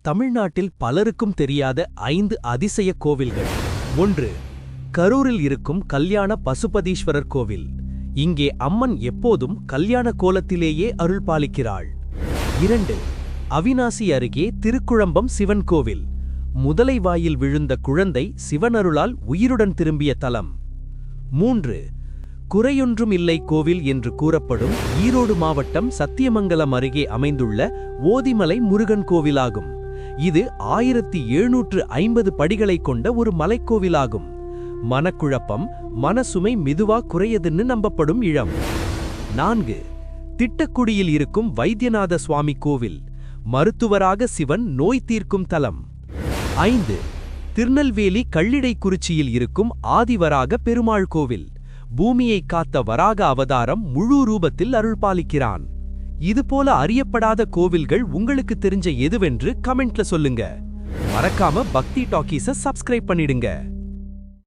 தமிழ்நாட்டில் பலருக்கும் தெரியாத 5 அதிசய கோவில்கள். 1. கரூரில் இருக்கும் கல்யாண பசுபதீஸ்வரர் கோவில். இங்கே அம்மன் எப்போதும் கல்யாண கோலத்திலேயே அருள் பாலிக்கிறாள். 2. அவிநாசி அருகே திருக்குழம்பம் சிவன் கோவில். முதலை வாயில் விழுந்த குழந்தை சிவனருளால் உயிருடன் திரும்பிய தலம். 3. குறையொன்றும் இல்லை கோவில் என்று கூறப்படும் ஈரோடு மாவட்டம் சத்தியமங்கலம் அருகே அமைந்துள்ள ஓதிமலை முருகன் கோவிலாகும். இது 1750 படிகளை கொண்ட ஒரு மலைக்கோவிலாகும். மனக்குழப்பம், மனசுமை மெதுவா குறையதுன்னு நம்பப்படும் இடம். 4. திட்டக்குடியில் இருக்கும் வைத்தியநாத சுவாமி கோவில். மருத்துவராக சிவன் நோய் தீர்க்கும் தலம். 5. திருநெல்வேலி கள்ளிடைக்குறிச்சியில் இருக்கும் ஆதிவராக பெருமாள் கோவில். பூமியை காத்த வராக அவதாரம் முழு ரூபத்தில் அருள்பாலிக்கிறான். இதுபோல அறியப்படாத கோவில்கள் உங்களுக்கு தெரிஞ்ச எதுவென்று கமெண்ட்ல சொல்லுங்க. மறக்காம பக்தி டாக்கீஸை சப்ஸ்கிரைப் பண்ணிடுங்க.